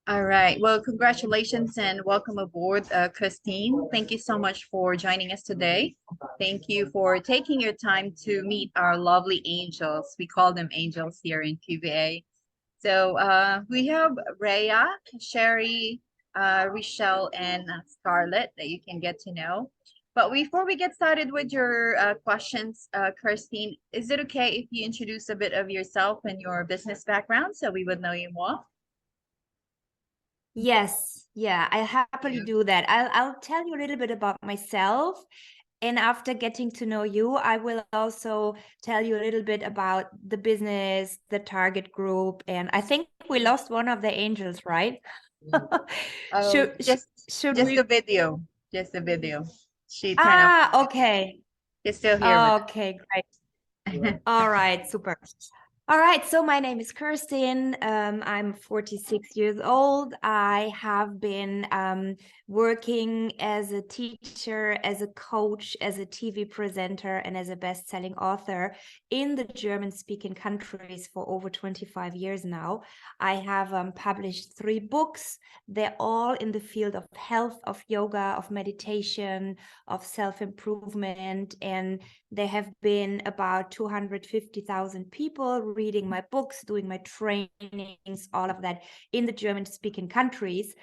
All right. Well, congratulations and welcome aboard, Christine. Thank you so much for joining us today. Thank you for taking your time to meet our lovely angels. We call them angels here in QVA. So we have Rhea, Sherry, Rochelle, and Scarlett that you can get to know. But before we get started with your questions, Christine, is it okay if you introduce a bit of yourself and your business background so we would know you more? Yes, yeah, I happily do that. I'll tell you a little bit about myself, and after getting to know you, I will also tell you a little bit about the business, the target group, and I think we lost one of the angels, right? Oh, Should sh should just we? the video. Just the video. She turned off the Ah, video. okay. She's still here with Okay, great. us. All right, super. All right, so my name is Kirsten. I'm 46 years old. I have been working as a teacher, as a coach, as a TV presenter, and as a best-selling author in the German-speaking countries for over 25 years now. I have published 3 books. They're all in the field of health, of yoga, of meditation, of self-improvement, and there have been about 250,000 people reading my books, doing my trainings, all of that in the German-speaking countries.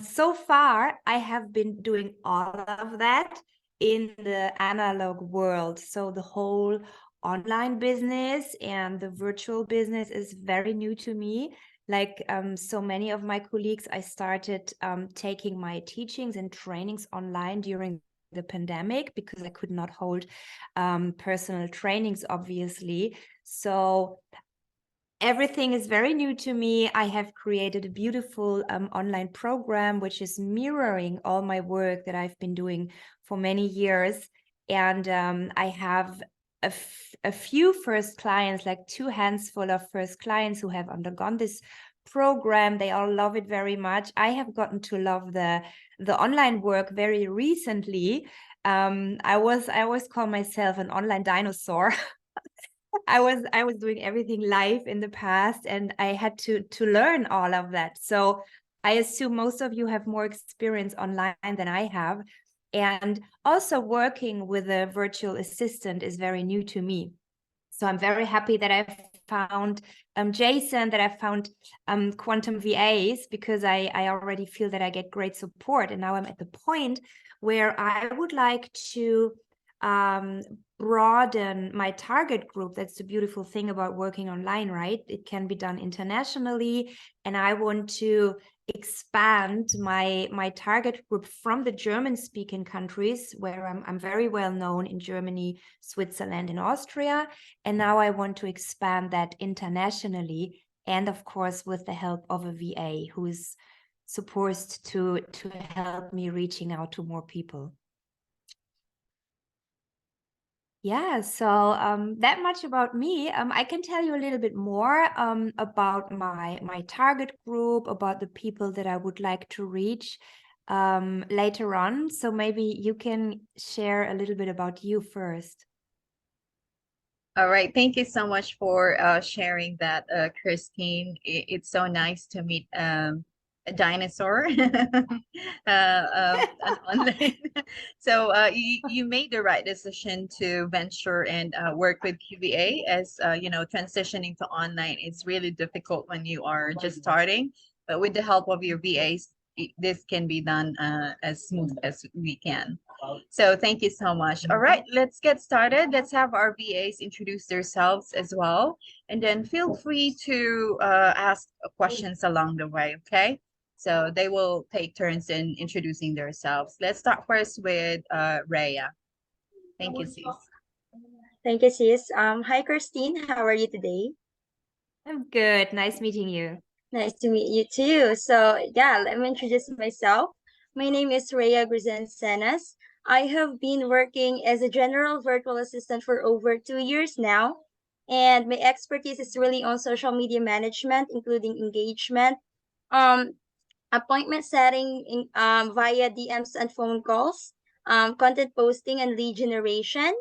So far, I have been doing all of that in the analog world. So the whole online business and the virtual business is very new to me. Like so many of my colleagues, I started taking my teachings and trainings online during the pandemic because I could not hold personal trainings, obviously. So everything is very new to me. I have created a beautiful online program which is mirroring all my work that I've been doing for many years. And I have a few first clients, like 2 hands full of first clients who have undergone this program. They all love it very much. I have gotten to love the online work very recently. I always call myself an online dinosaur. I was doing everything live in the past, and I had to learn all of that. So I assume most of you have more experience online than I have. And also working with a virtual assistant is very new to me. So I'm very happy that I found Jason, that I found Quantum VAs, because I already feel that I get great support. And now I'm at the point where I would like to um, broaden my target group. That's the beautiful thing about working online, right? It can be done internationally. And I want to expand my target group from the German-speaking countries, where I'm very well known in Germany, Switzerland, and Austria. And now I want to expand that internationally, and of course with the help of a VA who is supposed to help me reaching out to more people. Yeah, so that much about me. I can tell you a little bit more about my target group, about the people that I would like to reach later on. So maybe you can share a little bit about you first. All right. Thank you so much for sharing that, Christine. It's so nice to meet a dinosaur on online. So you made the right decision to venture and work with QVA as transitioning to online. It's really difficult when you are just starting, but with the help of your VAs, this can be done as smooth as we can. So thank you so much. All right, let's get started. Let's have our VAs introduce themselves as well. And then feel free to ask questions along the way, okay? So they will take turns in introducing themselves. Let's start first with Rhea. Thank you, sis. Thank you, sis. Hi, Christine. How are you today? I'm good. Nice meeting you. Nice to meet you too. So, yeah, let me introduce myself. My name is Rhea Grizensenas. I have been working as a general virtual assistant for over 2 years now. And my expertise is really on social media management, including engagement, um, appointment setting via DMs and phone calls, content posting, and lead generation.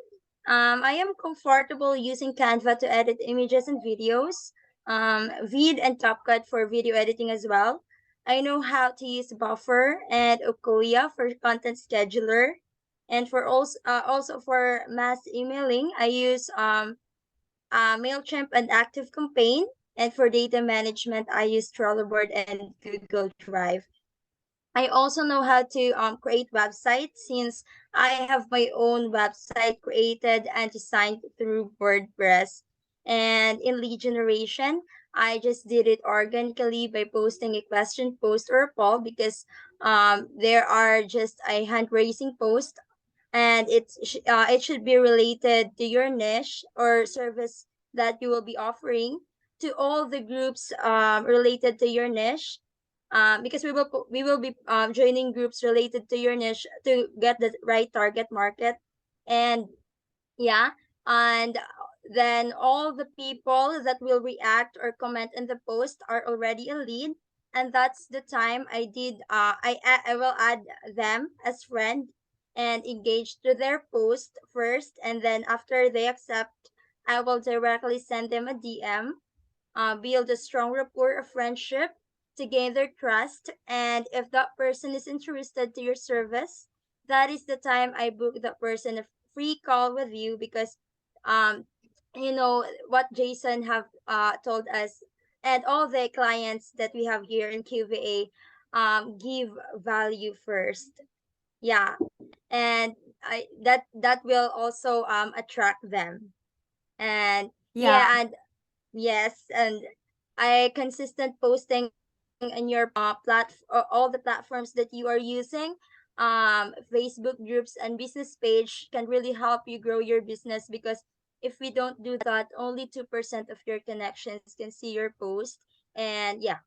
I am comfortable using Canva to edit images and videos, Vid and CapCut for video editing as well. I know how to use Buffer and Okoya for content scheduler. And for also for mass emailing, I use MailChimp and Active Campaign. And for data management, I use Trello board and Google Drive. I also know how to create websites since I have my own website created and designed through WordPress. And in lead generation, I just did it organically by posting a question post or a poll because there are just a hand raising post, and it should be related to your niche or service that you will be offering to all the groups related to your niche, because we will be joining groups related to your niche to get the right target market. And yeah, and then all the people that will react or comment in the post are already a lead, and that's the time I will add them as friend and engage to their post first, and then after they accept, I will directly send them a DM, build a strong rapport of friendship to gain their trust. And if that person is interested to your service, that is the time I book that person a free call with you, because um you know what Jason have told us, and all the clients that we have here in QVA give value first. Yeah. And that will also attract them. And Yeah. yeah, and yes, and I consistent posting in your all the platforms that you are using. Facebook groups and business page can really help you grow your business, because if we don't do that, only 2% of your connections can see your post. And yeah,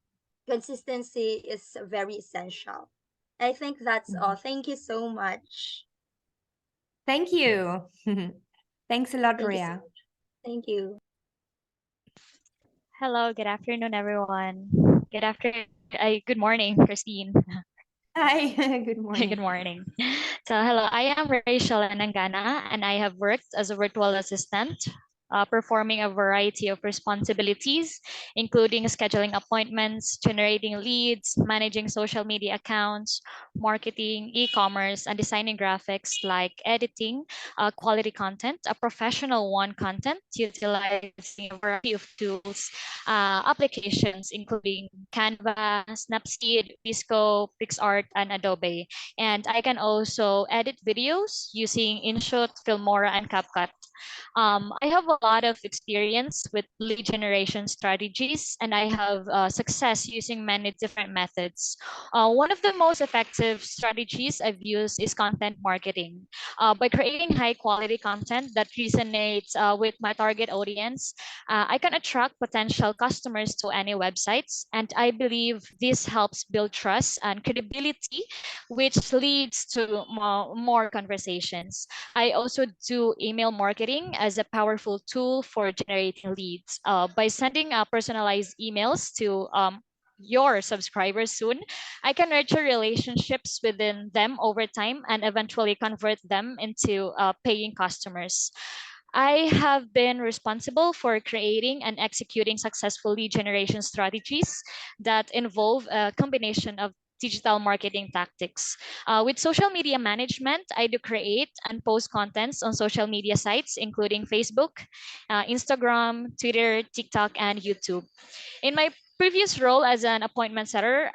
consistency is very essential. I think that's all. Mhm. Thank you so much. Thank you. Thanks a lot, Thank you so Rhea. much. Thank you. Hello, good afternoon, everyone. Good morning, Christine. Hi, good Good morning. morning. So, hello, I am Rachel Anangana, and I have worked as a virtual assistant, performing a variety of responsibilities, including scheduling appointments, generating leads, managing social media accounts, marketing, e commerce, and designing graphics like editing, quality content, a professional one content, utilizing a variety of tools, applications, including Canva, Snapseed, Visco, PixArt, and Adobe. And I can also edit videos using InShot, Filmora, and CapCut. I have a lot of experience with lead generation strategies, and I have success using many different methods. One of the most effective strategies I've used is content marketing. By creating high quality content that resonates with my target audience, I can attract potential customers to any websites, and I believe this helps build trust and credibility, which leads to more conversations. I also do email marketing as a powerful tool for generating leads. By sending personalized emails to your subscribers soon, I can nurture relationships within them over time and eventually convert them into paying customers. I have been responsible for creating and executing successful lead generation strategies that involve a combination of digital marketing tactics. With social media management, I do create and post contents on social media sites, including Facebook, Instagram, Twitter, TikTok, and YouTube. In my previous role as an appointment setter,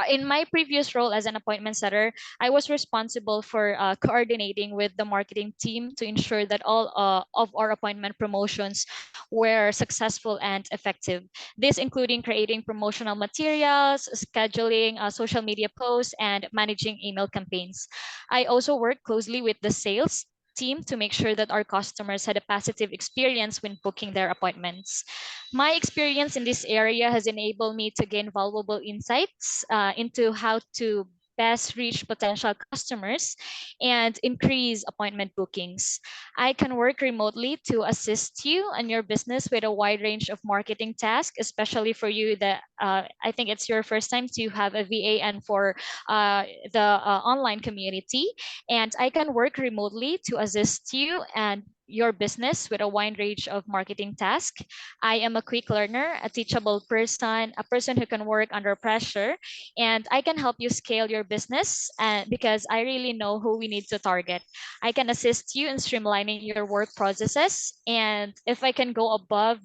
in my previous role as an appointment setter, I was responsible for coordinating with the marketing team to ensure that all of our appointment promotions were successful and effective. This including creating promotional materials, scheduling social media posts, and managing email campaigns. I also work closely with the sales team to make sure that our customers had a positive experience when booking their appointments. My experience in this area has enabled me to gain valuable insights into how to best reach potential customers and increase appointment bookings. I can work remotely to assist you and your business with a wide range of marketing tasks, especially for you that I think it's your first time to have a VA, and for the online community. And I can work remotely to assist you and your business with a wide range of marketing tasks. I am a quick learner, a teachable person, a person who can work under pressure, and I can help you scale your business because I really know who we need to target. I can assist you in streamlining your work processes, and if I can go above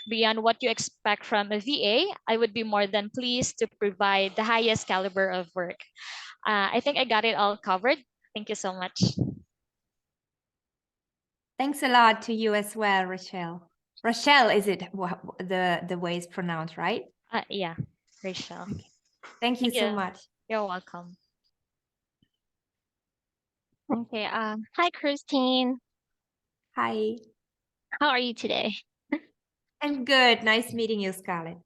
beyond what you expect from a VA, I would be more than pleased to provide the highest caliber of work. I think I got it all covered. Thank you so much. Thanks a lot to you as well, Rochelle. Rochelle, is it the way it's pronounced, right? Yeah, Rachel. Okay. Thank you Thank so you. much. You're welcome. Okay. Hi, Christine. Hi. How are you today? I'm good. Nice meeting you, Scarlett.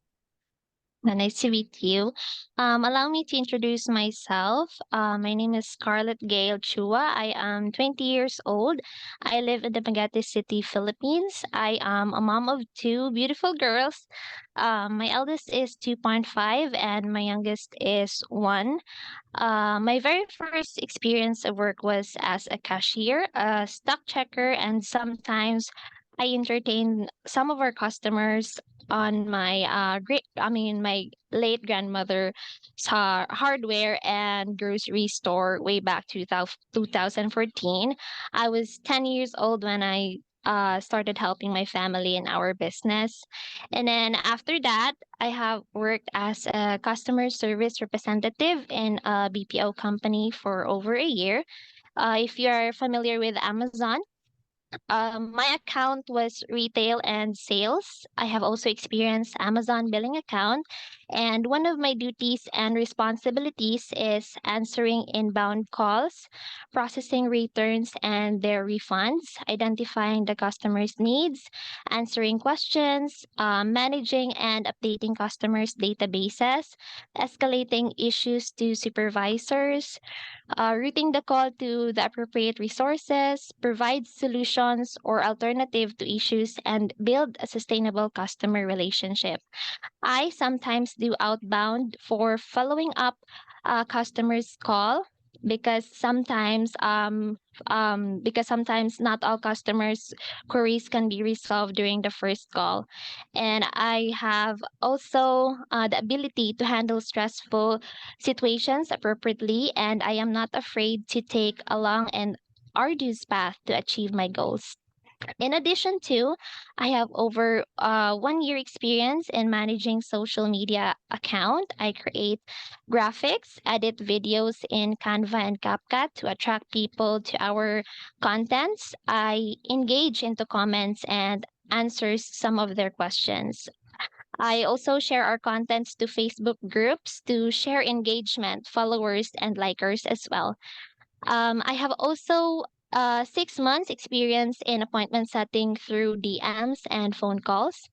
Nice to meet you. Allow me to introduce myself. My name is Scarlett Gail Chua. I am 20 years old. I live in the Magati City, Philippines. I am a mom of two beautiful girls. My eldest is 2.5 and my youngest is 1. My very first experience of work was as a cashier, a stock checker, and sometimes I entertained some of our customers on my my late grandmother's hardware and grocery store way back 2014. I was 10 years old when I started helping my family in our business. And then after that, I have worked as a customer service representative in a BPO company for over a year. If you are familiar with Amazon, my account was retail and sales. I have also experienced Amazon billing account, and one of my duties and responsibilities is answering inbound calls, processing returns and their refunds, identifying the customer's needs, answering questions, managing and updating customers' databases, escalating issues to supervisors, routing the call to the appropriate resources, provide solutions or alternative to issues, and build a sustainable customer relationship. I sometimes do outbound for following up customers' call because sometimes not all customers' queries can be resolved during the first call, and I have also the ability to handle stressful situations appropriately, and I am not afraid to take a long and arduous path to achieve my goals. In addition to, I have over 1 year experience in managing social media account. I create graphics, edit videos in Canva and CapCut to attract people to our contents. I engage into comments and answers some of their questions. I also share our contents to Facebook groups to share engagement, followers, and likers as well. I have also 6 months experience in appointment setting through DMs and phone calls.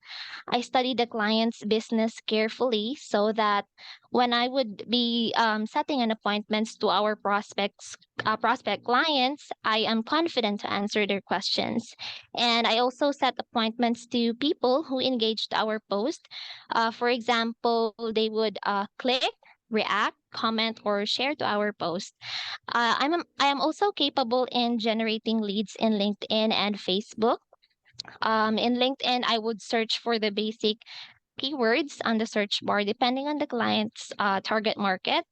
I study the client's business carefully so that when I would be setting an appointments to our prospect clients, I am confident to answer their questions. And I also set appointments to people who engaged our post. For example, they would click, react, comment, or share to our post. I am also capable in generating leads in LinkedIn and Facebook. In LinkedIn, I would search for the basic keywords on the search bar depending on the client's target market.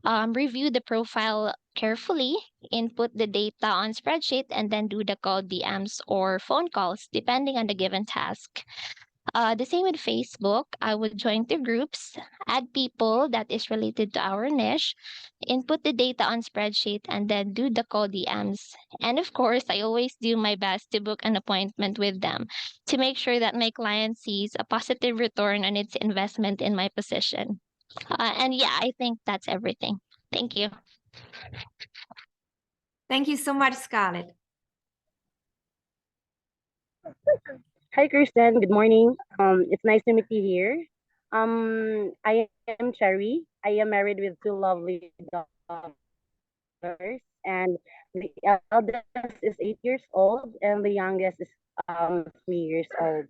Review the profile carefully, input the data on spreadsheet, and then do the call DMs or phone calls depending on the given task. The same with Facebook. I would join the groups, add people that is related to our niche, input the data on spreadsheet, and then do the call DMs. And of course, I always do my best to book an appointment with them to make sure that my client sees a positive return on its investment in my position. And yeah, I think that's everything. Thank you. Thank you so much, Scarlett. Hi, Kristen. Good morning. It's nice to meet you here. I am Cherry. I am married with two lovely daughters, and the eldest is 8 years old, and the youngest is 3 years old.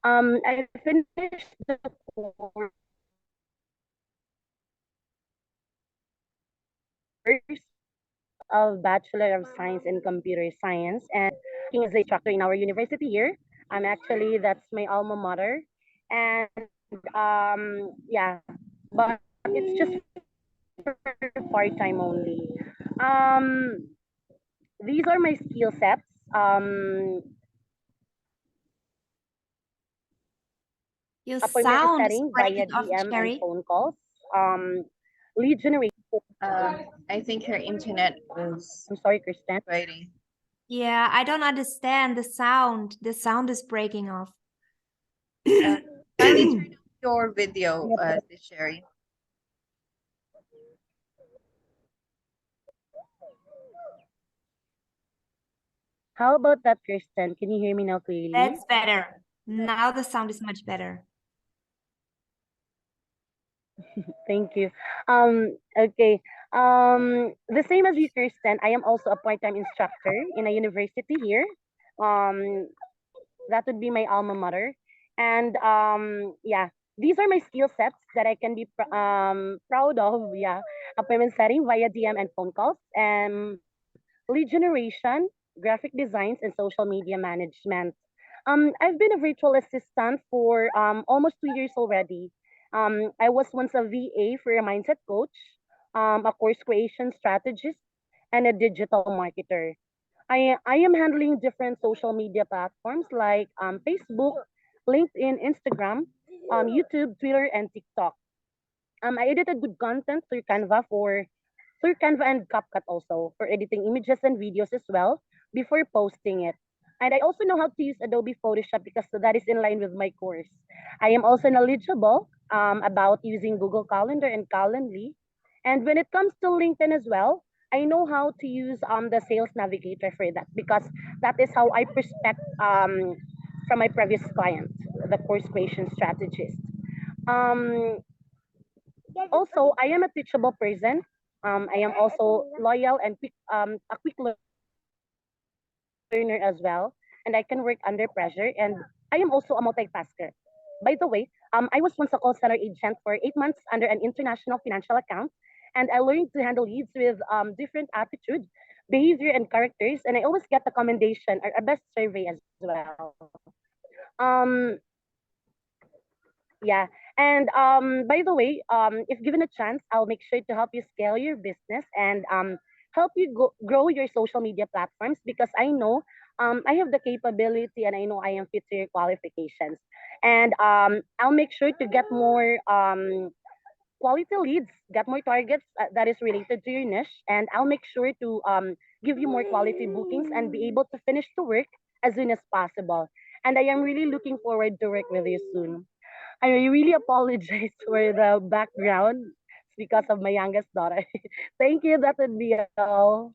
I finished the course of Bachelor of Science in Computer Science and working as a instructor in our university here. I'm actually, that's my alma mater. And yeah, but it's just for part-time only. Um, these are my skill sets. Your Appointment sound is setting via breaking off, DM and Cherry. phone calls. Lead generation. I think your internet is I'm sorry, Kristen. waiting. Yeah, I don't understand the sound. The sound is breaking off. Kindly turn on your video, Sherry. How about that, Kristen? Can you hear me now clearly? That's better. Now the sound is much better. Thank you. Okay. The same as you, Kristen, I am also a part-time instructor in a university here. Um, that would be my alma mater. And yeah, these are my skill sets that I can be proud of. Yeah, appointment setting via DM and phone calls, lead generation, graphic designs, and social media management. I've been a virtual assistant for almost 2 years already. I was once a VA for a mindset coach, a course creation strategist, and a digital marketer. I am handling different social media platforms like Facebook, LinkedIn, Instagram, YouTube, Twitter, and TikTok. I edited good content through Canva and CapCut also for editing images and videos as well before posting it. And I also know how to use Adobe Photoshop because that is in line with my course. I am also knowledgeable about using Google Calendar and Calendly. And when it comes to LinkedIn as well, I know how to use the Sales Navigator for that because that is how I prospect from my previous client, the course creation strategist. Um, Also, I am a teachable person. I am also loyal and a quick learner as well, and I can work under pressure. And I am also a multitasker. By the way, I was once a call center agent for 8 months under an international financial account, and I learned to handle leads with different attitude, behavior, and characters. And I always get a commendation or a best survey as well. Um, Yeah. And by the way, if given a chance, I'll make sure to help you scale your business and help you grow your social media platforms because I know I have the capability and I know I am fit to your qualifications. And I'll make sure to get more quality leads, get more targets that is related to your niche, and I'll make sure to give you more quality bookings and be able to finish the work as soon as possible. And I am really looking forward to work with you soon. I really apologize for the background. It's because of my youngest daughter. Thank you. That would be all.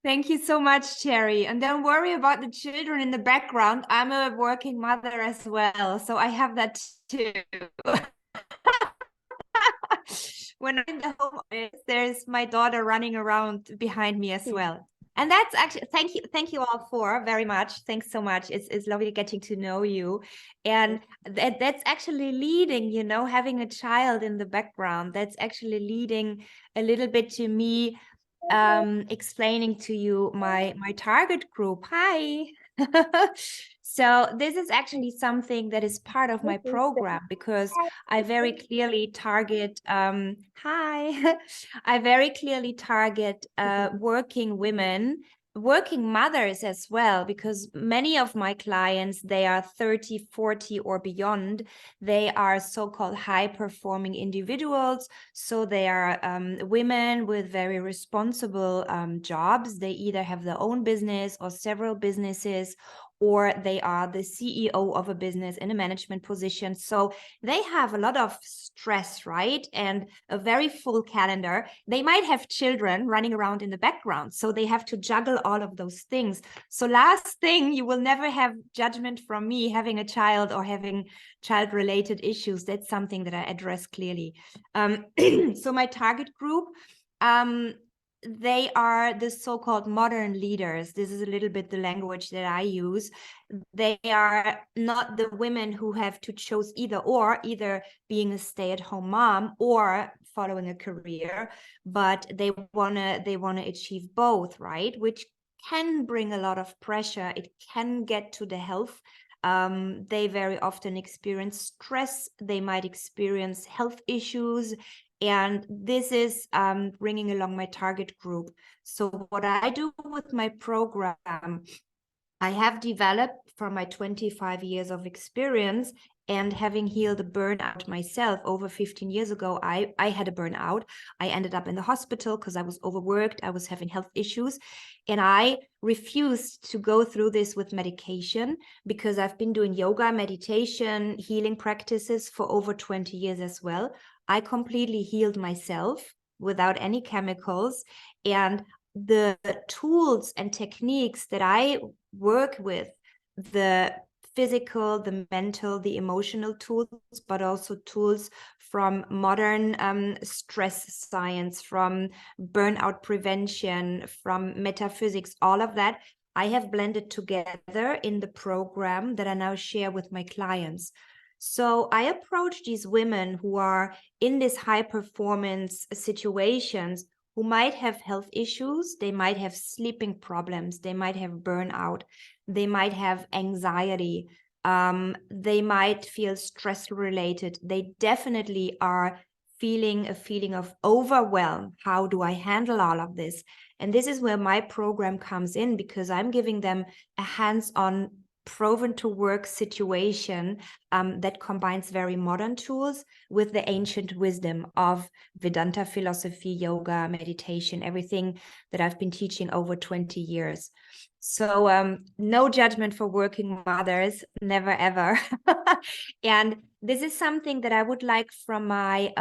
Thank you so much, Cherry. And don't worry about the children in the background. I'm a working mother as well, so I have that too. When I'm in the home office, there's my daughter running around behind me as well. And that's actually thank you all for very much. Thanks so much. It's lovely getting to know you. And that's actually leading, you know, having a child in the background. That's actually leading a little bit to me explaining to you my target group. Hi. So this is actually something that is part of my program because I very clearly target hi. I very clearly target working women, working mothers as well, because many of my clients, they are 30, 40 or beyond. They are so-called high-performing individuals. So they are women with very responsible jobs. They either have their own business or several businesses, or they are the CEO of a business in a management position. So they have a lot of stress, right? And a very full calendar. They might have children running around in the background. So they have to juggle all of those things. So last thing, you will never have judgment from me having a child or having child-related issues. That's something that I address clearly. So my target group, they are the so-called modern leaders. This is a little bit the language that I use. They are not the women who have to choose either being a stay-at-home mom or following a career, but they wanna achieve both, right? Which can bring a lot of pressure. It can get to the health. They very often experience stress. They might experience health issues. And this is bringing along my target group. So what I do with my program, I have developed from my 25 years of experience and having healed a burnout myself over 15 years ago. I had a burnout. I ended up in the hospital because I was overworked. I was having health issues. And I refused to go through this with medication because I've been doing yoga, meditation, healing practices for over 20 years as well. I completely healed myself without any chemicals. And the tools and techniques that I work with, the physical, the mental, the emotional tools, but also tools from modern stress science, from burnout prevention, from metaphysics, all of that, I have blended together in the program that I now share with my clients. So I approach these women who are in these high performance situations, who might have health issues, they might have sleeping problems, they might have burnout, they might have anxiety, they might feel stress related. They definitely are feeling a feeling of overwhelm. How do I handle all of this? And this is where my program comes in, because I'm giving them a hands-on, proven to work situation that combines very modern tools with the ancient wisdom of Vedanta philosophy, yoga, meditation, everything that I've been teaching over 20 years. So no judgment for working mothers, never ever. And this is something that I would like from my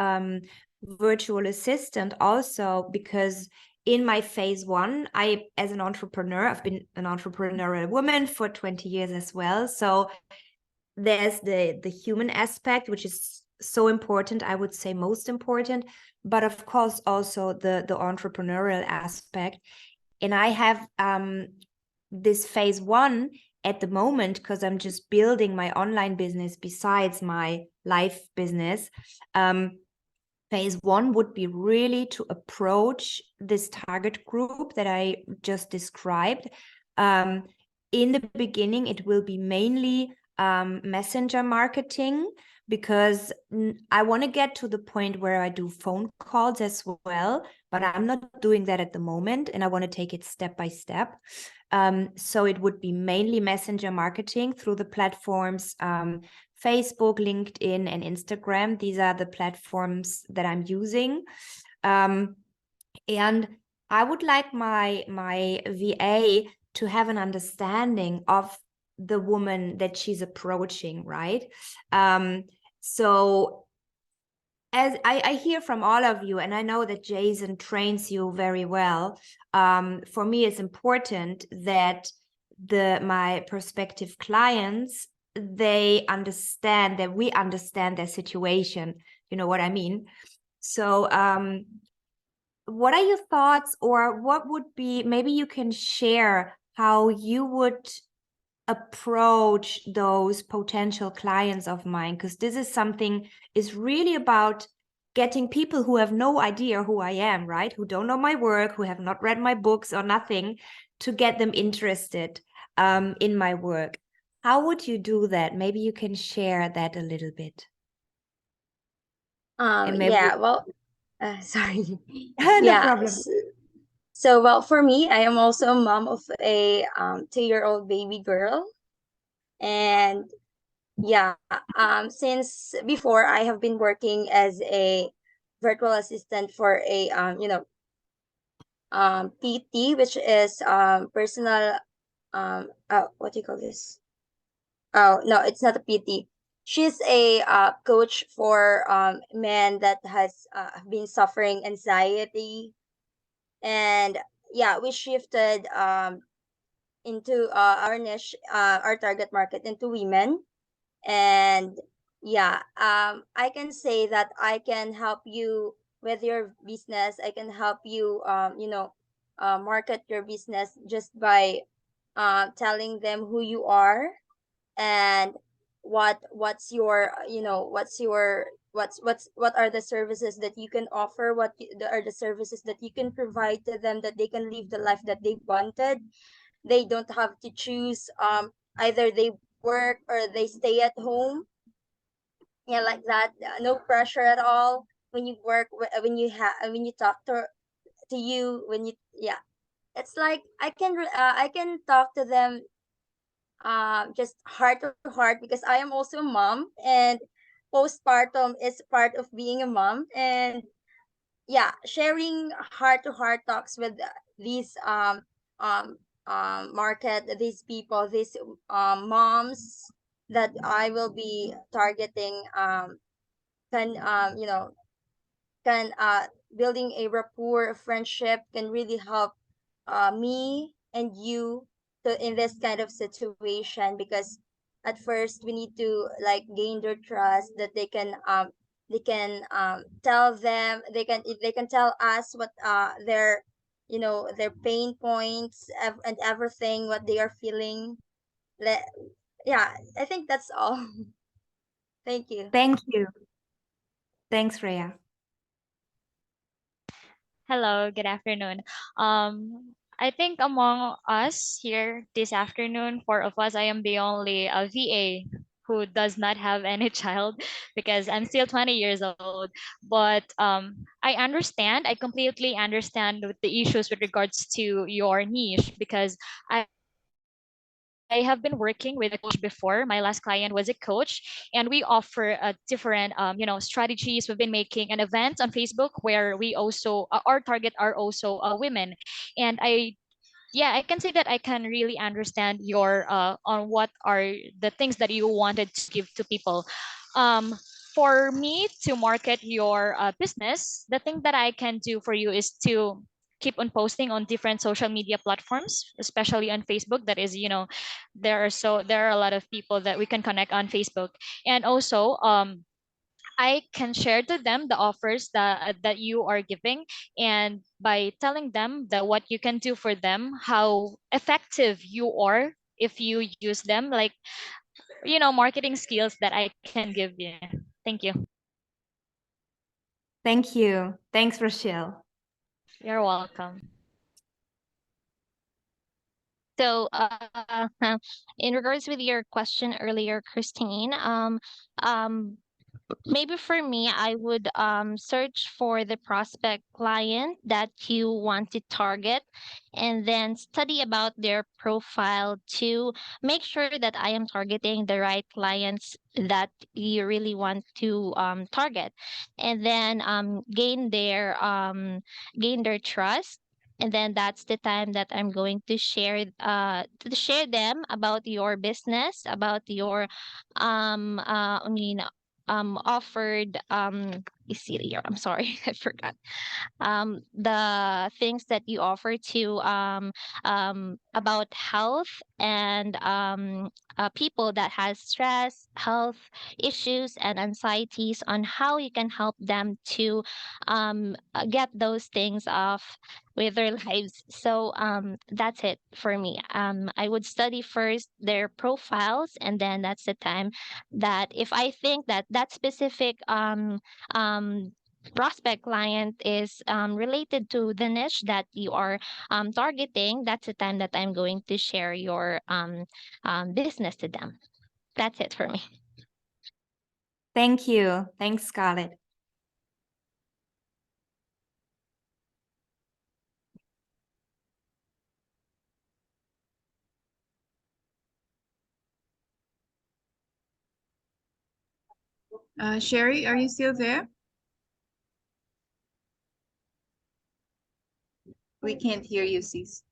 virtual assistant also, because in my phase one, as an entrepreneur, I've been an entrepreneurial woman for 20 years as well. So there's the human aspect, which is so important, I would say most important, but of course also the entrepreneurial aspect. And I have this phase one at the moment, because I'm just building my online business besides my life business. Phase one would be really to approach this target group that I just described. In the beginning, it will be mainly messenger marketing, because I want to get to the point where I do phone calls as well, but I'm not doing that at the moment, and I want to take it step by step. So it would be mainly messenger marketing through the platforms Facebook, LinkedIn, and Instagram. These are the platforms that I'm using. And I would like my VA to have an understanding of the woman that she's approaching, right? So as I hear from all of you, and I know that Jason trains you very well, for me it's important that my prospective clients, they understand that we understand their situation. You know what I mean? So what are your thoughts, or what would be, maybe you can share how you would approach those potential clients of mine, because this is something, is really about getting people who have no idea who I am, right? Who don't know my work, who have not read my books or nothing, to get them interested in my work. How would you do that? Maybe you can share that a little bit. And maybe Yeah, well, sorry. no Yeah. problem. So, well, for me, I am also a mom of a 2-year-old baby girl. And yeah, since before I have been working as a virtual assistant for a PT, which is personal what do you call this? Oh, no, it's not a PT. She's a coach for men that has been suffering anxiety. And yeah, we shifted into our niche, our target market, into women. And yeah, I can say that I can help you with your business. I can help you market your business just by telling them who you are, and what's your what are the services that you can offer, are the services that you can provide to them, that they can live the life that they wanted. They don't have to choose, either they work or they stay at home. Yeah, like that. No pressure at all when you work, when you talk to you, when you, yeah, it's like I can talk to them, just heart to heart, because I am also a mom, and postpartum is part of being a mom. And yeah, sharing heart to heart talks with these um market, these people, these moms that I will be targeting, can can building a rapport, a friendship, can really help me and you to in this kind of situation. Because at first we need to like gain their trust, that they can tell them, they can tell us what their, their pain points, and everything what they are feeling. Le- yeah, I think that's all. Thank you. Thank you. Thanks, Rhea. Hello, good afternoon. I think among us here this afternoon, four of us, I am the only VA who does not have any child because I'm still 20 years old. But I understand, I completely understand with the issues with regards to your niche because I have been working with a coach before. My last client was a coach, and we offer different, strategies. We've been making an event on Facebook where we also our target are also women, and I can say that I can really understand your on what are the things that you wanted to give to people. Um, for me to market your business, the thing that I can do for you is to keep on posting on different social media platforms, especially on Facebook. That is, there are a lot of people that we can connect on Facebook, and also I can share to them the offers that you are giving, and by telling them that what you can do for them, how effective you are if you use them, like marketing skills that I can give you. Thank you. Thank you. Thanks, Rochelle. You're welcome. So, in regards with your question earlier, Christine, um, maybe for me, I would search for the prospect client that you want to target, and then study about their profile to make sure that I am targeting the right clients that you really want to target, and then gain their trust. And then that's the time that I'm going to share them about your business, about your offered you see it here, I'm sorry, I forgot, the things that you offer to about health and people that has stress, health issues and anxieties, on how you can help them to get those things off with their lives. So that's it for me. I would study first their profiles, and then that's the time that if I think that that specific um, prospect client is related to the niche that you are targeting, that's the time that I'm going to share your business to them. That's it for me. Thank you. Thanks, Scarlett. Sherry, are you still there? We can't hear you, sis.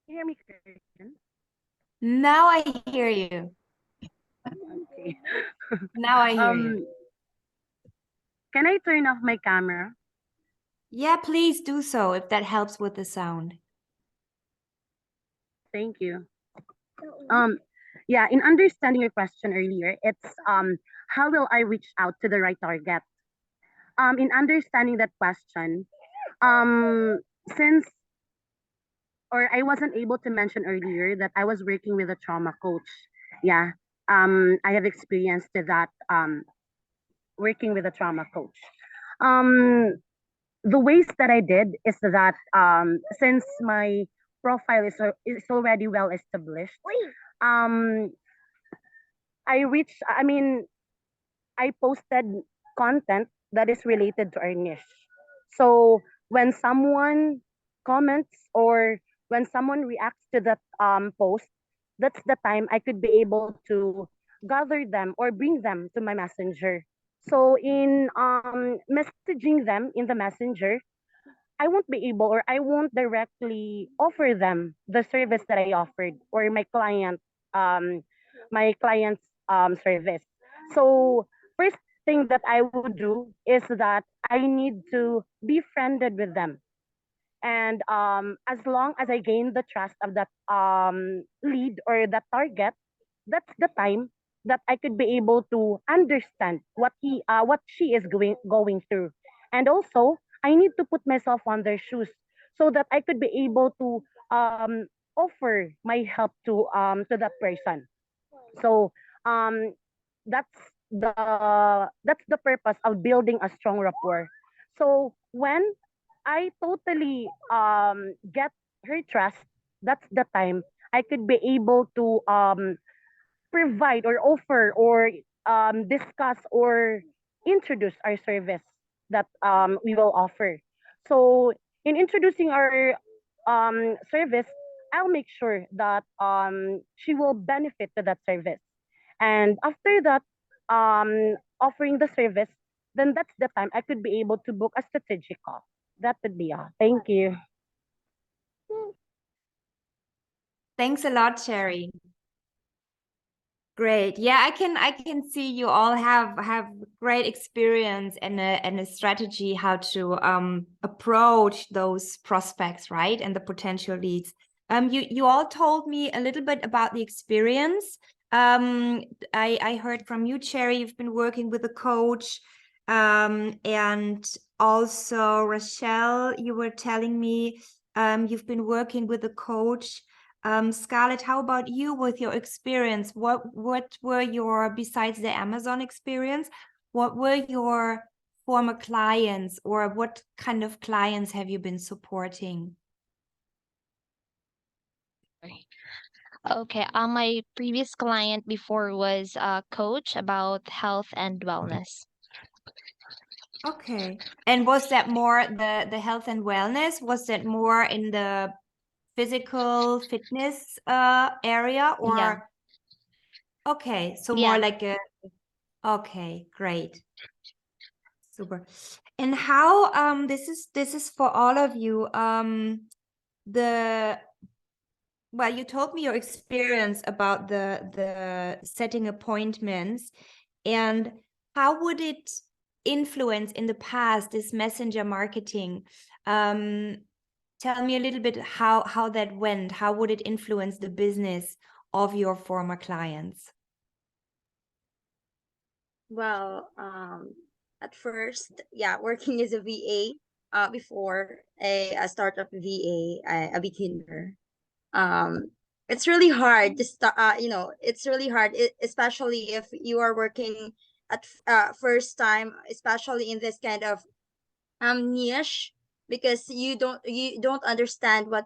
Can you hear me, Christian? Now I hear you. Okay. Now I hear you. Can I turn off my camera? Yeah, please do so if that helps with the sound. Thank you. Um, yeah, in understanding your question earlier, it's how will I reach out to the right target? In understanding that question, since or I wasn't able to mention earlier that I was working with a trauma coach. Yeah. I have experienced that working with a trauma coach. Um, the ways that I did is that since my profile is already well established, um, I mean, I posted content that is related to our niche. So when someone comments or when someone reacts to that post, that's the time I could be able to gather them or bring them to my messenger. So in messaging them in the messenger, I won't be able or I won't directly offer them the service that I offered or um my client's service. So first thing that I would do is that I need to be friended with them. And as long as I gain the trust of that lead or that target, that's the time that I could be able to understand what she is going through. And also, I need to put myself on their shoes so that I could be able to offer my help to that person. So um, that's the purpose of building a strong rapport. So when I totally get her trust, that's the time I could be able to provide or offer or discuss or introduce our service that we will offer. So in introducing our service, I'll make sure that she will benefit to that service. And after that, offering the service, then that's the time I could be able to book a strategic call. That would be all. Thank you. Thanks a lot, Sherry. Great. Yeah, I can see you all have great experience and a strategy how to approach those prospects, right? And the potential leads. You all told me a little bit about the experience. I heard from you, Cherry, you've been working with a coach. And also Rochelle, you were telling me you've been working with a coach. Scarlett, how about you with your experience? What were your, besides the Amazon experience, what were your former clients or what kind of clients have you been supporting? Okay, my previous client before was a coach about health and wellness. Okay. And was that more the health and wellness? Was that more in the physical fitness area Yeah, or okay, so more yeah. like a okay, great. Super. And how this is for all of you. The well, you told me your experience about the setting appointments and how would it influence in the past this messenger marketing? Tell me a little bit how that went. How would it influence the business of your former clients? Well, at first, yeah, working as a VA, before a startup VA, a beginner. Um, it's really hard to start. It's really hard, especially if you are working at first time, especially in this kind of niche, because you don't understand what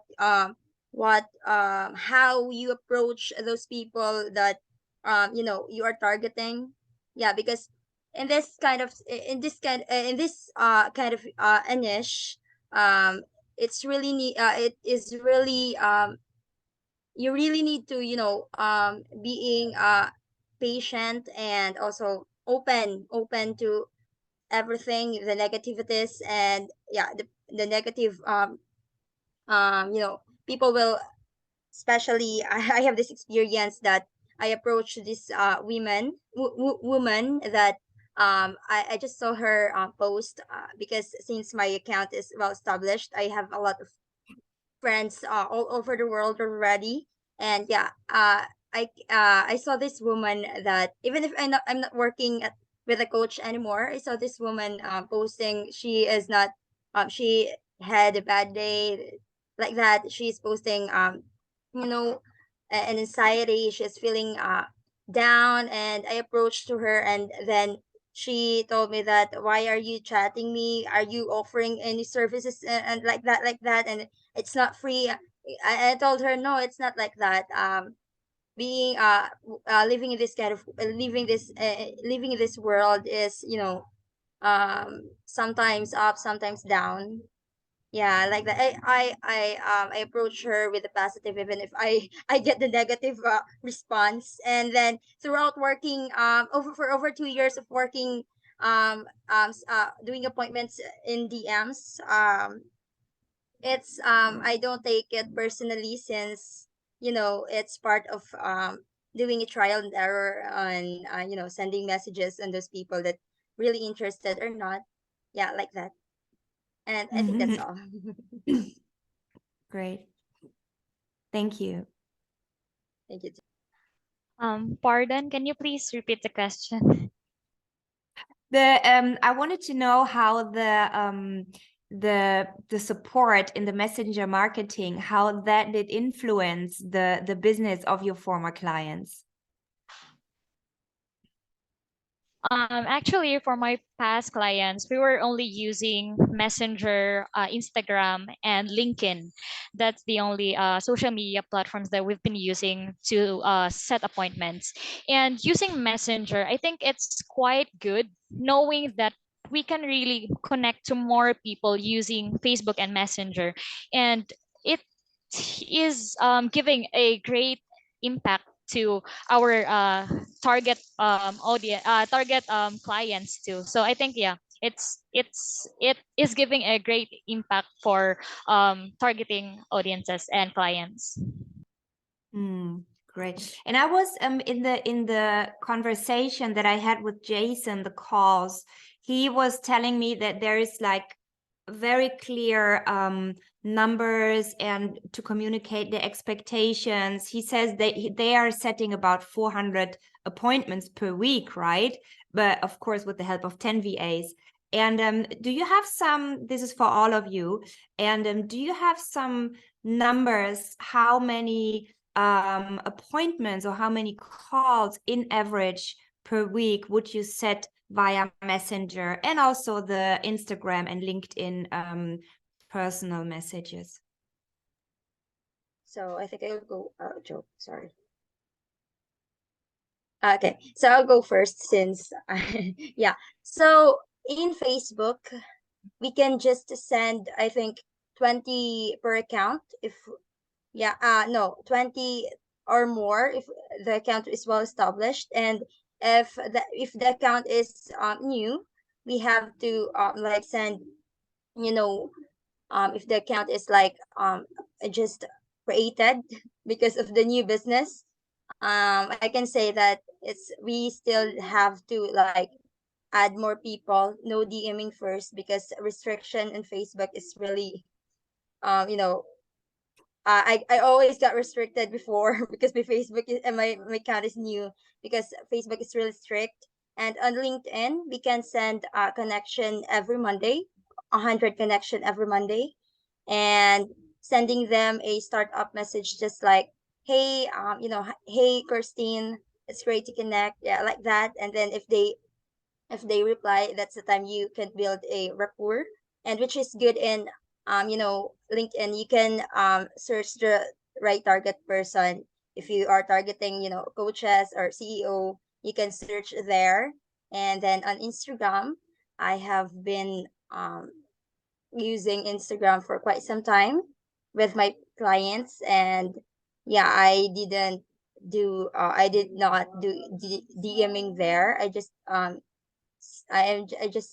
how you approach those people that you are targeting. Yeah, because in this kind of a niche, it is really you really need to being patient and also open to everything, the negativities, and yeah, the negative people will, especially I have this experience that I approached this woman that I just saw her post, because since my account is well established, I have a lot of friends all over the world already. And yeah, I saw this woman that even if I'm not working with a coach anymore, I saw this woman posting she is not she had a bad day, like that. She's posting you know an anxiety, she's feeling down, and I approached to her, and then she told me that, why are you chatting me, are you offering any services, and like that, and it's not free. I told her, no, it's not like that. Being living in this kind of living in this world is, sometimes up, sometimes down. Yeah, like that. I approach her with the positive, even if I get the negative response. And then throughout working over 2 years of working, doing appointments in DMs, it's I don't take it personally, since it's part of doing a trial and error on sending messages and those people that really interested or not. Yeah, like that. And I think that's all. Great. Thank you. Thank you. Pardon, can you please repeat the question? I wanted to know how the support in the messenger marketing, how that did influence the business of your former clients. Actually, for my past clients, we were only using Messenger, Instagram, and LinkedIn. That's the only social media platforms that we've been using to set appointments. And using Messenger, I think it's quite good knowing that we can really connect to more people using Facebook and Messenger. And it is giving a great impact to our target clients too. So I think, yeah, it is giving a great impact for targeting audiences and clients. Great. And I was in the conversation that I had with Jason, the calls, he was telling me that there is like very clear numbers and to communicate the expectations. He says they are setting about 400 appointments per week, right? But of course, with the help of 10 VAs. And do you have some, this is for all of you, and do you have some numbers, how many appointments or how many calls in average per week would you set via Messenger and also the Instagram and LinkedIn personal messages? So I think I'll go, Joe, sorry. Okay, so I'll go first since yeah. So in Facebook, we can just send, I think, 20 per account if, yeah, no, 20 or more if the account is well established. And if the account is new, we have to like send, you know if the account is like just created because of the new business, I can say that we still have to like add more people, no DMing first, because restriction in Facebook is really, you know I always got restricted before because my Facebook is, and my account is new, because Facebook is really strict. And on LinkedIn, we can send a connection every Monday, 100 connection every Monday, and sending them a startup message just like, hey, hey, Christine, it's great to connect, yeah, like that. And then if they reply, that's the time you can build a rapport, and which is good in LinkedIn. You can search the right target person. If you are targeting coaches or CEO, you can search there. And then on Instagram, I have been using Instagram for quite some time with my clients. And yeah, I did not do DMing there. I just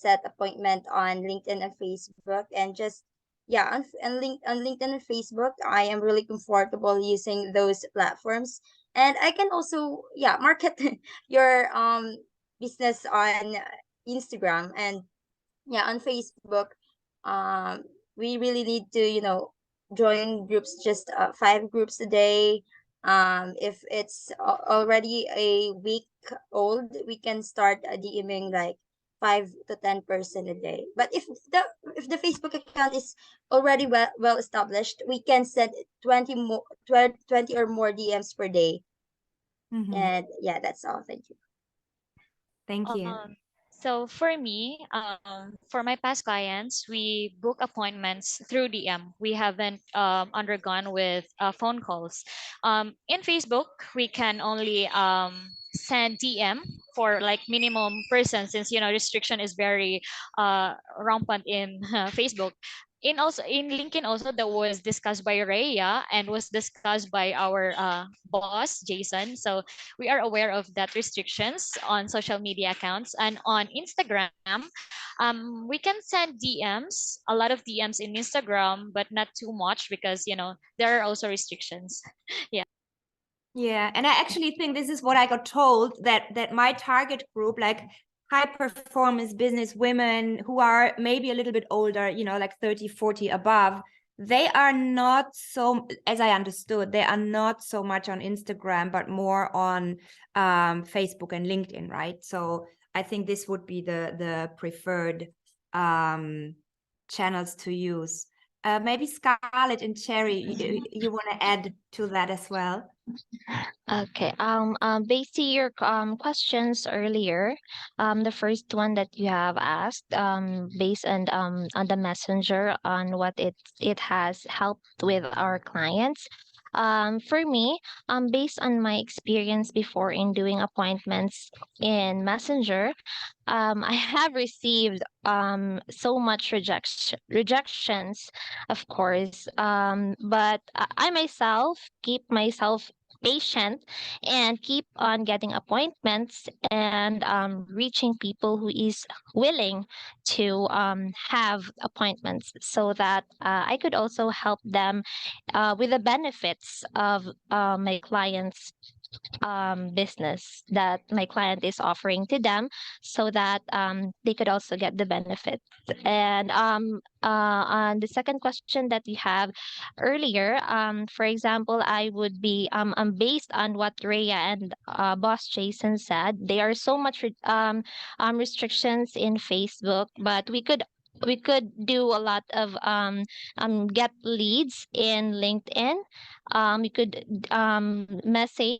set appointment on LinkedIn and Facebook, and just, yeah, on LinkedIn and Facebook, I am really comfortable using those platforms. And I can also, yeah, market your business on Instagram. And yeah, on Facebook, we really need to join groups, just 5 groups a day. If it's already a week old, we can start DMing like 5 to 10% a day. But if the Facebook account is already well established, we can send 20 or more DMs per day. Mhm. And yeah, that's all. Thank you. Thank you. So for me, for my past clients, we book appointments through DM. We haven't undergone with phone calls. In Facebook, we can only send DM for like minimum person, since restriction is very rampant in Facebook. In LinkedIn also, that was discussed by Rhea and was discussed by our boss Jason. So we are aware of that restrictions on social media accounts. And on Instagram, we can send DMs, a lot of DMs in Instagram, but not too much, because there are also restrictions. Yeah. Yeah, and I actually think this is what I got told, that my target group, like high performance business women who are maybe a little bit older, like 30, 40 above, they are not so, as I understood, they are not so much on Instagram, but more on Facebook and LinkedIn, right? So I think this would be the preferred channels to use. Maybe Scarlett and Cherry, you want to add to that as well? Okay. Based to your questions earlier, the first one that you have asked, based on the messenger, on what it has helped with our clients. For me, based on my experience before in doing appointments in Messenger, I have received so much rejections, of course. But I myself keep myself patient and keep on getting appointments and reaching people who is willing to have appointments, so that I could also help them with the benefits of my clients business that my client is offering to them, so that they could also get the benefit. And on the second question that you have earlier, for example, I would be based on what Rhea and boss Jason said, there are so much restrictions in Facebook, but we could do a lot of get leads in LinkedIn. We could message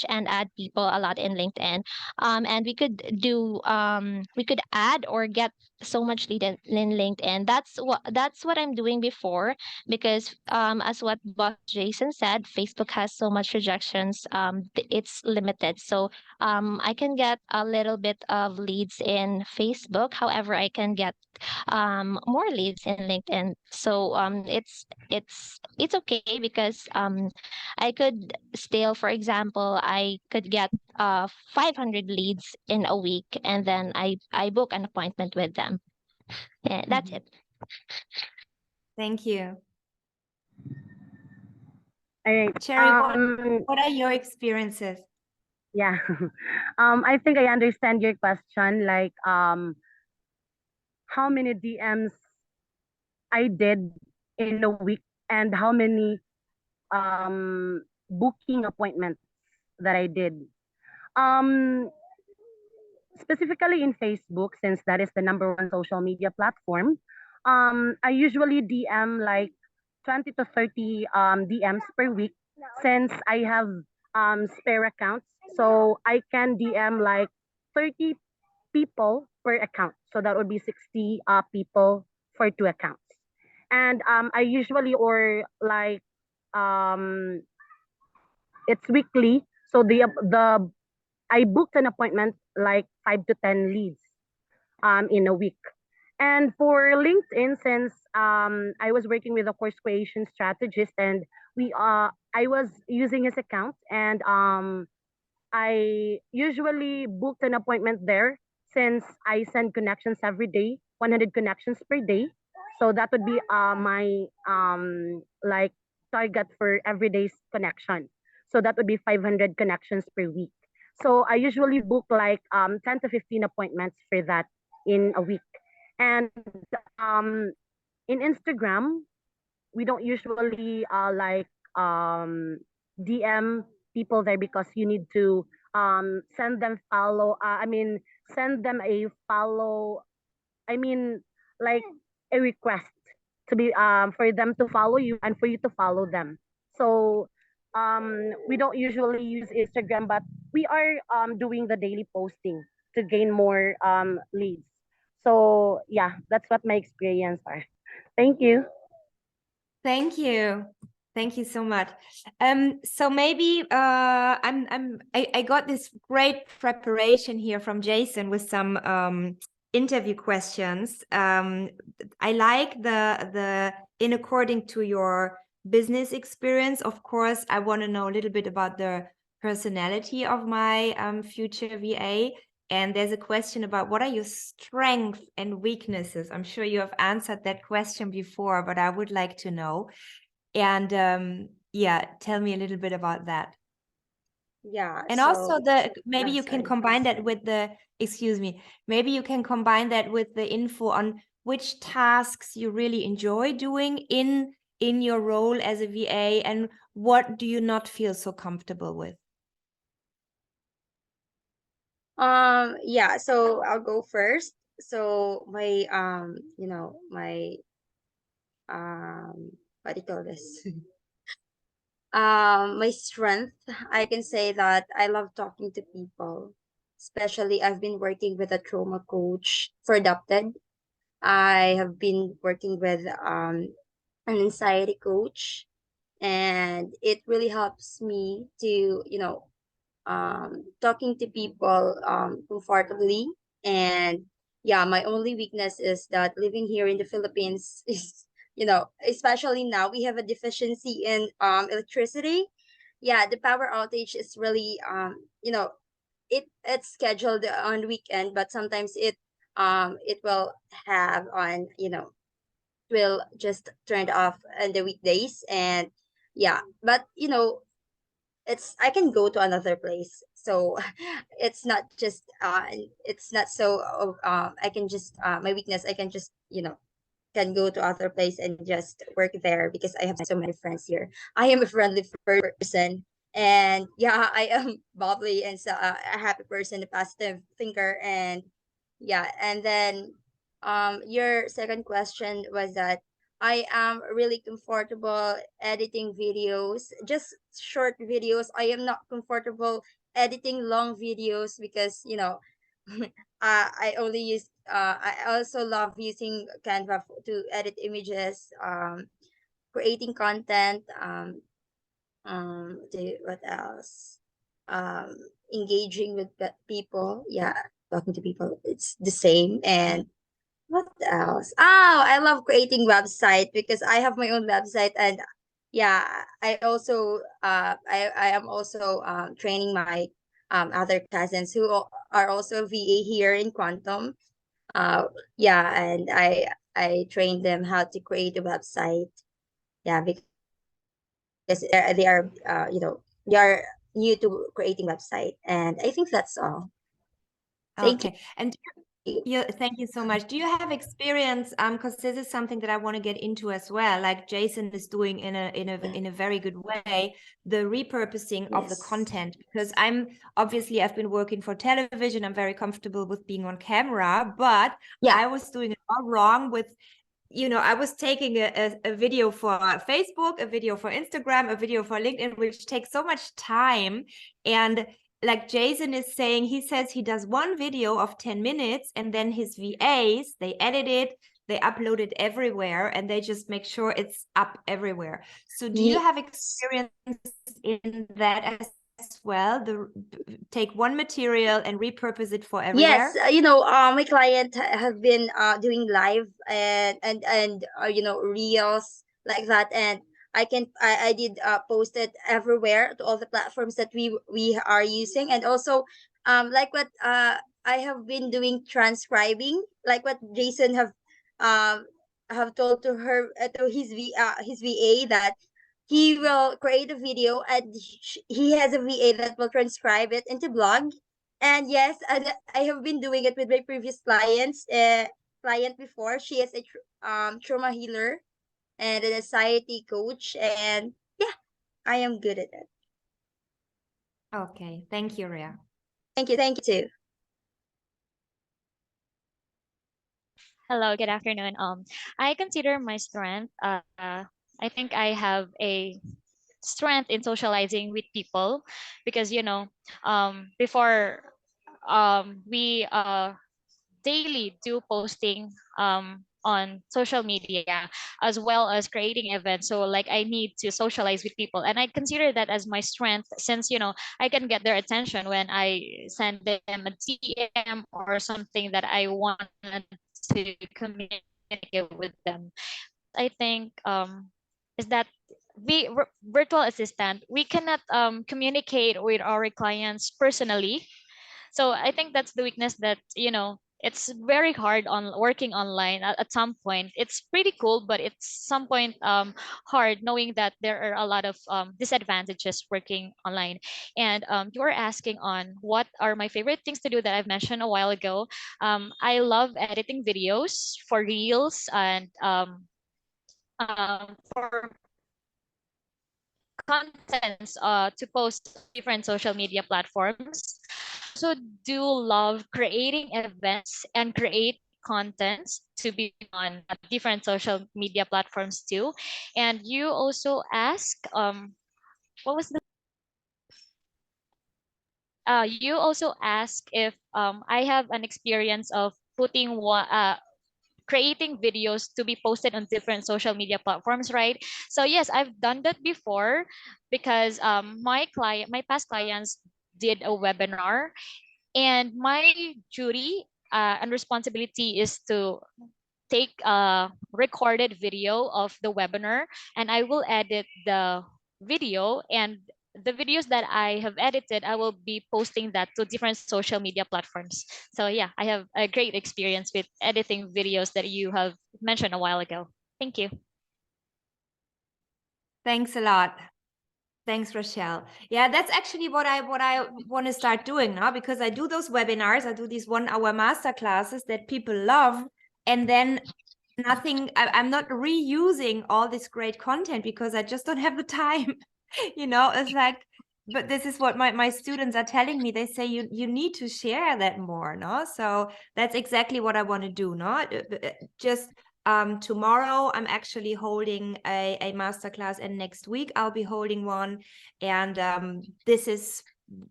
and add people a lot in LinkedIn. And we could add or get so much lead in LinkedIn. That's what I'm doing before, because as what boss Jason said, Facebook has so much rejections. It's limited. So I can get a little bit of leads in Facebook. However, I can get more leads in LinkedIn. So it's okay, because I could still, for example, I could get 500 leads in a week, and then I book an appointment with them. Yeah, that's it. Thank you. All right. Cherry, what are your experiences? Yeah. I think I understand your question. Like, how many DMs I did in a week, and how many booking appointments that I did. Um, Specifically in Facebook, since that is the number one social media platform, I usually DM like 20 to 30 DMs per week, since I have spare accounts. So I can DM like 30 people per account. So that would be 60 people for two accounts. And I usually, or like, um, it's weekly. So the I booked an appointment like 5 to 10 leads in a week. And for LinkedIn, since I was working with a course creation strategist, and I was using his account, and I usually booked an appointment there, since I send connections every day, 100 connections per day. So that would be my like target for everyday's connection. So that would be 500 connections per week. So I usually book like 10 to 15 appointments for that in a week. And in Instagram, we don't usually like DM people there, because you need to send them follow. I mean, send them a follow. I mean, like a request to be for them to follow you and for you to follow them. So we don't usually use Instagram, but we are doing the daily posting to gain more leads. So yeah, that's what my experience are. Thank you. Thank you. Thank you so much. So maybe I got this great preparation here from Jason with some interview questions. I like the in according to your business experience. Of course, I want to know a little bit about the personality of my future VA. And there's a question about what are your strengths and weaknesses? I'm sure you have answered that question before, but I would like to know. And yeah, tell me a little bit about that. Yeah. And So also maybe you can sorry. combine that with excuse me, maybe you can combine that with the info on which tasks you really enjoy doing in your role as a VA and what do you not feel so comfortable with? Yeah, so I'll go first. So my my what do you call this? My strength, I can say that I love talking to people. Especially I've been working with a trauma coach for adopted. I have been working with an anxiety coach, and it really helps me to, talking to people comfortably. And yeah, my only weakness is that living here in the Philippines is, especially now we have a deficiency in electricity. Yeah, the power outage is really it's scheduled on weekend, but sometimes it will have on, will just turned off on the weekdays. And yeah, but it's I can go to another place. So it's not just it's not so I can just my weakness, I can just, can go to other place and just work there because I have so many friends here. I am a friendly person, and yeah, I am bubbly and so a happy person, a positive thinker. And yeah, and then your second question was that I am really comfortable editing videos, just short videos. I am not comfortable editing long videos because, I only use I also love using Canva to edit images, creating content, what else? Um, engaging with people. Yeah, talking to people. It's the same. And what else? Oh, I love creating website because I have my own website. And yeah, I am also training my other cousins who are also VA here in Quantum. Uh yeah, and I train them how to create a website. Yeah, because they are they are new to creating website. And I think that's all. Thank Okay. And you. yeah, thank you so much. Do you have experience? Because this is something that I want to get into as well. Like Jason is doing in a very good way, the repurposing of the Yes. content. Because I've been working for television. I'm very comfortable with being on camera, but Yeah. I was doing it all wrong with, I was taking a video for Facebook, a video for Instagram, a video for LinkedIn, which takes so much time. And like Jason is saying, he says he does one video of 10 minutes and then his VAs, they edit it, they upload it everywhere, and they just make sure it's up everywhere. So do you have experience in that as well? Take one material and repurpose it for Yes, everywhere? my client have been doing live and reels like that. And I did post it everywhere to all the platforms that we are using. And also like what I have been doing transcribing, like what Jason um have told to her to his VA, that he will create a video and he has a VA that will transcribe it into blog. And yes, I have been doing it with my previous clients. Client before, she is a trauma healer and an anxiety coach. And yeah, I am good at it. Okay, thank you, Ria. Thank you too. Hello, good afternoon. I consider my strength. I think I have a strength in socializing with people because before we daily do posting on social media as well as creating events, so like I need to socialize with people, and I consider that as my strength since I can get their attention when I send them a DM or something that I wanted to communicate with them. I think is that virtual assistant, we cannot communicate with our clients personally. So I think that's the weakness that it's very hard on working online. At some point it's pretty cool, but it's some point hard knowing that there are a lot of disadvantages working online. And you were asking on what are my favorite things to do that I've mentioned a while ago. I love editing videos for reels and for contents to post on different social media platforms. I also do love creating events and create contents to be on different social media platforms too. And you also ask what was the you also ask if I have an experience of putting one creating videos to be posted on different social media platforms, right? So yes, I've done that before because my past clients did a webinar, and my duty and responsibility is to take a recorded video of the webinar, and I will edit the video, and the videos that I have edited, I will be posting that to different social media platforms. So yeah, I have a great experience with editing videos that you have mentioned a while ago. Thank you. Thanks a lot. Thanks, Rochelle. Yeah, that's actually what I want to start doing now, because I do those webinars, I do these 1-hour master classes that people love, and then I'm not reusing all this great content because I just don't have the time. It's like, but this is what my students are telling me. They say you need to share that more, no? So that's exactly what I want to do, no? Just tomorrow I'm actually holding a masterclass, and next week I'll be holding one, and this is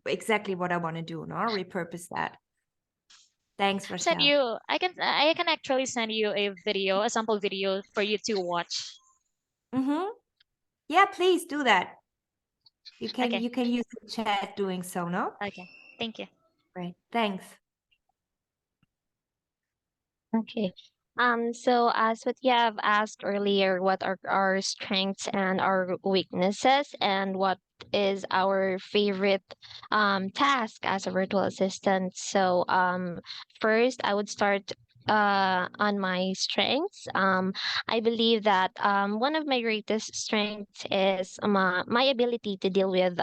exactly what I want to do, no? Repurpose that. Thanks, Send Rochelle. you. I can actually send you a video, a sample video for you to watch. Yeah, please do that. You can Okay. use the chat doing so, no? Okay. Thank you. Great. Thanks. Okay. So as what you have asked earlier, what are our strengths and our weaknesses, and what is our favorite task as a virtual assistant? So first I would start on my strengths. I believe that one of my greatest strengths is my ability to deal with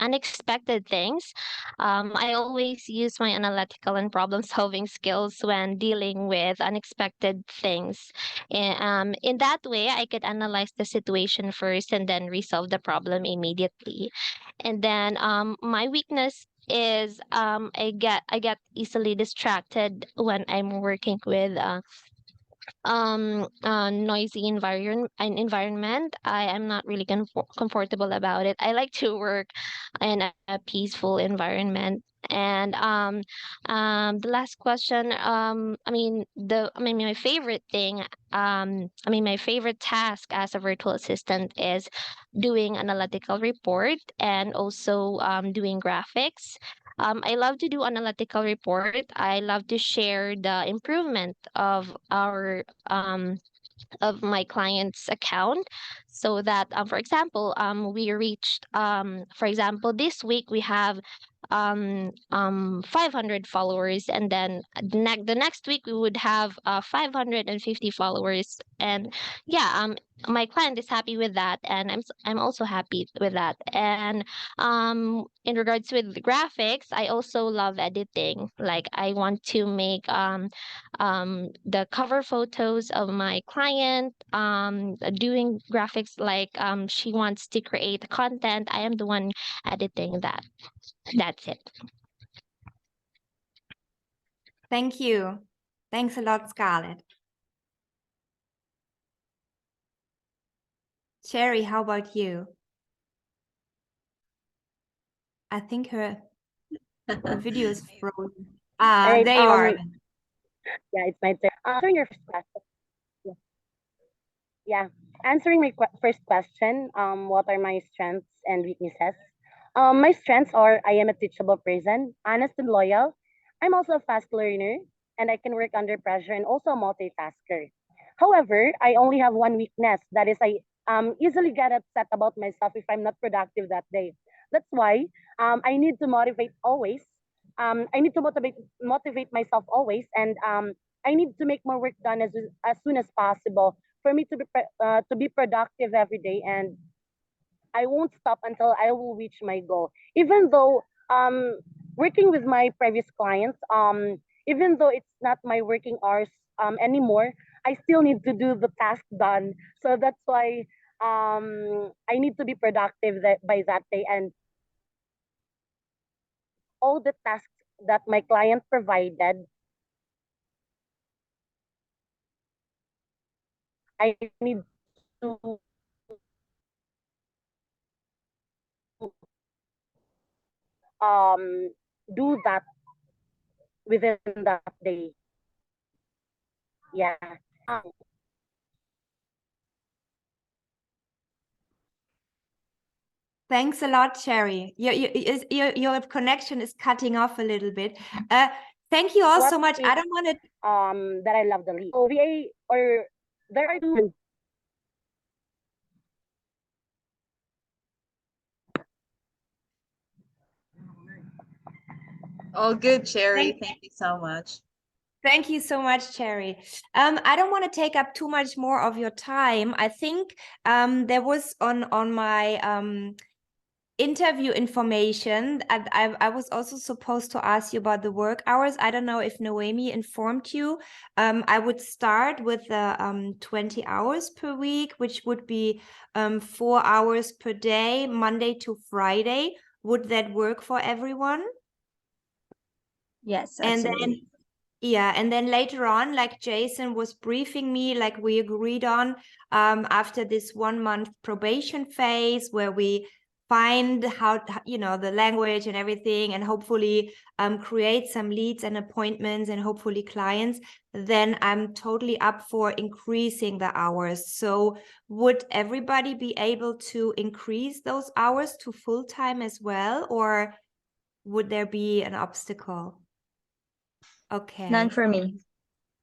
unexpected things. I always use my analytical and problem solving skills when dealing with unexpected things. In that way, I could analyze the situation first and then resolve the problem immediately. And then my weakness is I get easily distracted when I'm working with noisy environment. I am not really comfortable about it. I like to work in a peaceful environment. And the last question, my favorite thing, my favorite task as a virtual assistant is doing analytical report and also doing graphics. I love to do analytical report. I love to share the improvement of my client's account, so that for example, we reached for example, this week we have 500 followers, and then the next week we would have 550 followers. And yeah, my client is happy with that, and I'm also happy with that. And in regards with the graphics, I also love editing. Like, I want to make the cover photos of my client, doing graphics, like she wants to create content, I am the one editing that. That's it. Thank you. Thanks a lot, Scarlett. Sherry, how about you? I think her video is frozen. Ah, Alright, there you are. yeah, it's my turn. Answering your first question. Yeah, answering my first question, what are my strengths and weaknesses? My strengths are I am a teachable person, honest and loyal. I'm also a fast learner, and I can work under pressure and also a multitasker. However, I only have one weakness. That is, I easily get upset about myself if I'm not productive that day. That's why I need to motivate always. I need to motivate myself always, and I need to make more work done as soon as possible for me to be productive every day, and I won't stop until I will reach my goal. Even though working with my previous clients, even though it's not my working hours anymore, I still need to do the task done. So that's why I need to be productive by that day, and all the tasks that my client provided, I need to do that within that day. Yeah. Thanks a lot, Sherry. Your connection is cutting off a little bit. Thank you all What so much. I don't want to. that I love the least. So VA, or there are two. All good, Cherry. Thank- Thank you so much. Thank you so much, Cherry. I don't want to take up too much more of your time. I think there was on my interview information. I was also supposed to ask you about the work hours. I don't know if Noemi informed you. I would start with the 20 hours per week, which would be 4 hours per day, Monday to Friday. Would that work for everyone? Yes, And absolutely. then yeah, and then later on, like Jason was briefing me, like we agreed on, after this 1 month probation phase where we find how, you know, the language and everything, and hopefully create some leads and appointments and hopefully clients, then I'm totally up for increasing the hours. So would everybody be able to increase those hours to full time as well, or would there be an obstacle? Okay. None for me.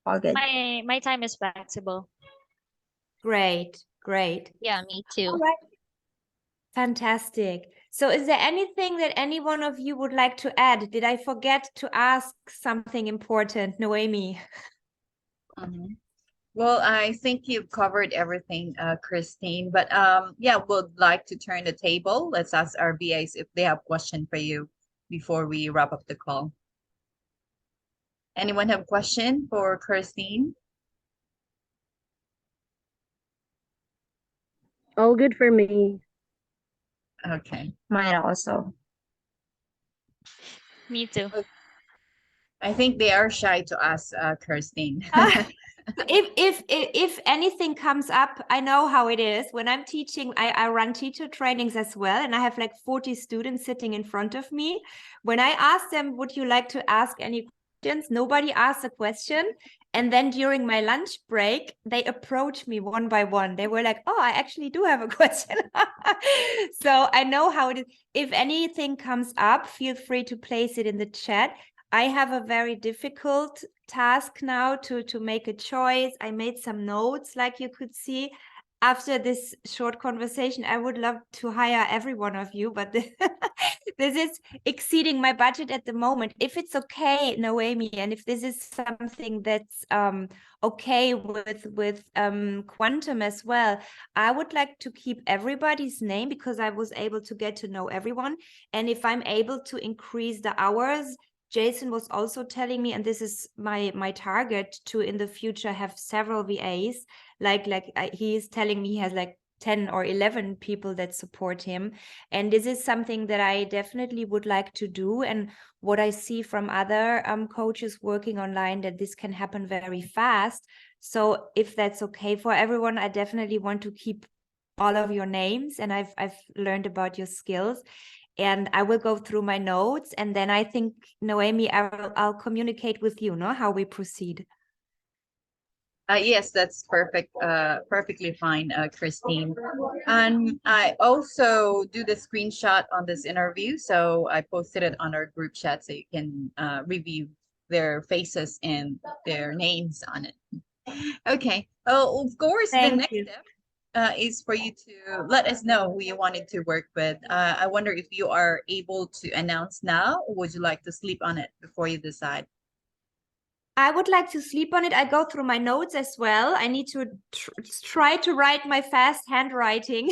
All good. My time is flexible. Great, great. Yeah, me All too. right. Fantastic. So is there anything that any one of you would like to add? Did I forget to ask something important, Noemi? Mhm. Well, I think you've covered everything, Christine. But yeah, would like to turn the table. Let's ask our VAs if they have question for you before we wrap up the call. Anyone have question for Christine? All good for me. Okay. Mine also. Me too. I think they are shy to ask Christine. If anything comes up, I know how it is. When I'm teaching, I run teacher trainings as well, and I have like 40 students sitting in front of me. When I ask them, would you like to ask any questions? Nobody asks a question. And then during my lunch break, they approach me one by one. They were like, oh, I actually do have a question. So I know how it is. If anything comes up, feel free to place it in the chat. I have a very difficult task now to make a choice. I made some notes, like you could see. After this short conversation, I would love to hire every one of you, but this is exceeding my budget at the moment. If it's okay, Noemi, and if this is something that's okay with Quantum as well, I would like to keep everybody's name because I was able to get to know everyone. And if I'm able to increase the hours, Jason was also telling me, and this is my target, to in the future have several VAs. Like he's telling me he has like 10 or 11 people that support him. And this is something that I definitely would like to do. And what I see from other coaches working online, that this can happen very fast. So if that's okay for everyone, I definitely want to keep all of your names, and I've learned about your skills, and I will go through my notes, and then I think, Noemi, I'll communicate with you, no, how we proceed. Yes, that's perfect. Perfectly fine, Christine. And I also do the screenshot on this interview, so I posted it on our group chat so you can review their faces and their names on it. Okay. Oh, of course, the Thank next you. step is for you to let us know who you wanted to work with. I wonder if you are able to announce now, or would you like to sleep on it before you decide? I would like to sleep on it. I go through my notes as well. I need to try to write my fast handwriting,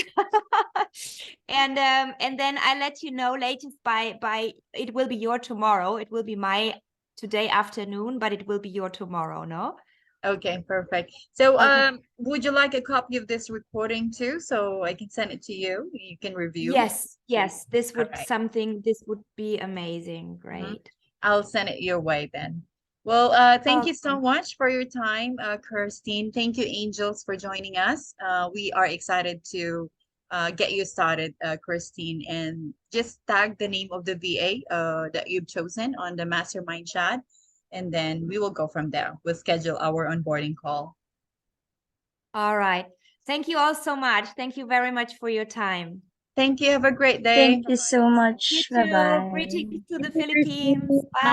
and then I let you know latest by it will be your tomorrow. It will be my today afternoon, but it will be your tomorrow. No. Okay, perfect. So, Okay. would you like a copy of this recording too, so I can send it to you? You can review. Yes, yes. This All would right. this would be amazing. Great. I'll send it your way then. Well, thank you so Awesome. much for your time, Kirstine. Thank you, Angels, for joining us. We are excited to get you started, Christine, and just tag the name of the VA that you've chosen on the mastermind chat, and then we will go from there. We'll schedule our onboarding call. All right. Thank you all so much. Thank you very much for your time. Thank you. Have a great day. Thank you so You much. Bye too. bye. Greetings to the Thank you, Christine. Philippines. Bye.